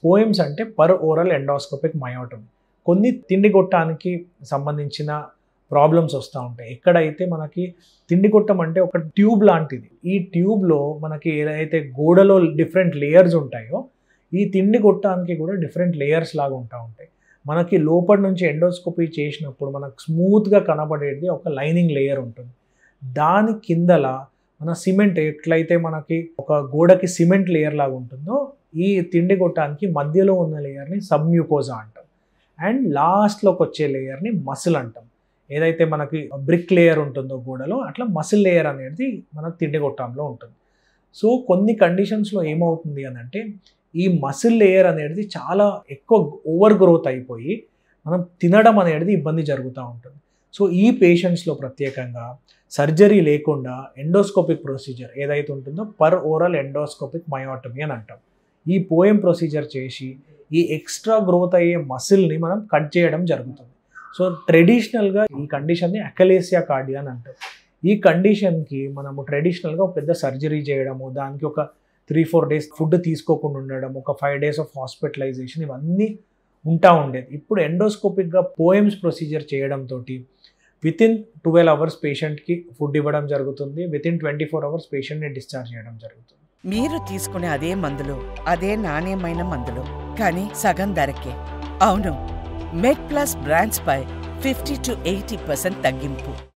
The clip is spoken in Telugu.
పోయమ్స్ అంటే పర్ ఓరల్ ఎండోస్కోపిక్ మయోటమీ. కొన్ని తిండి గొట్టానికి సంబంధించిన ప్రాబ్లమ్స్ వస్తూ ఉంటాయి. ఎక్కడైతే మనకి తిండి గొట్టం అంటే ఒక ట్యూబ్ లాంటిది. ఈ ట్యూబ్లో మనకి ఏదైతే గోడలో డిఫరెంట్ లేయర్స్ ఉంటాయో, ఈ తిండి గొట్టానికి కూడా డిఫరెంట్ లేయర్స్ లాగా ఉంటాయి. మనకి లోపల నుంచి ఎండోస్కోపీ చేసినప్పుడు మనకు స్మూత్గా కనబడేది ఒక లైనింగ్ లేయర్ ఉంటుంది. దాని కిందల మన సిమెంట్ ఎట్లయితే మనకి ఒక గోడకి సిమెంట్ లేయర్ లాగా ఉంటుందో, ఈ తిండి గొట్టానికి మధ్యలో ఉన్న లేయర్ని సబ్మ్యూకోజా అంటాం. అండ్ లాస్ట్లోకి వచ్చే లేయర్ని మసిల్ అంటాం. ఏదైతే మనకి బ్రిక్ లేయర్ ఉంటుందో గోడలో, అట్లా మసిల్ లేయర్ అనేది మన తిండి గొట్టంలో ఉంటుంది. సో కొన్ని కండిషన్స్లో ఏమవుతుంది అని అంటే, ఈ మసిల్ లేయర్ అనేది చాలా ఎక్కువ ఓవర్ గ్రోత్ అయిపోయి మనం తినడం అనేది ఇబ్బంది జరుగుతూ ఉంటుంది. సో ఈ పేషెంట్స్లో ప్రత్యేకంగా సర్జరీ లేకుండా ఎండోస్కోపిక్ ప్రొసీజర్ ఏదైతే ఉంటుందో పర్ ఓరల్ ఎండోస్కోపిక్ మయోటమీ అని అంటాం. ఈ పోయం ప్రొసీజర్ చేసి ఈ ఎక్స్ట్రా గ్రోత్ అయ్యే మసిల్ని మనం కట్ చేయడం జరుగుతుంది. సో ట్రెడిషనల్గా ఈ కండిషన్ని అకలేసియా కార్డియా అని అంటాం. ఈ కండిషన్కి మనము ట్రెడిషనల్గా పెద్ద సర్జరీ చేయడము, దానికి ఒక 3-4 డేస్ ఫుడ్ తీసుకోకుండా ఉండడం, ఒక 5 డేస్ ఆఫ్ హాస్పిటలైజేషన్, ఇవన్నీ ఉండేది. ఇప్పుడు ఎండోస్కోపిక్గా పోయమ్స్ ప్రొసీజర్ చేయడంతో వితిన్ 12 అవర్స్ పేషెంట్కి ఫుడ్ ఇవ్వడం జరుగుతుంది. వితిన్ 24 అవర్స్ పేషెంట్ని డిశ్చార్జ్ చేయడం జరుగుతుంది. మీరు తీసుకునే అదే మందులు, అదే నాణ్యమైన మందులు, కానీ సగం ధరకే. అవును, మెడ్ ప్లస్ బ్రాండ్స్ పై 50 to 80% తగ్గింపు.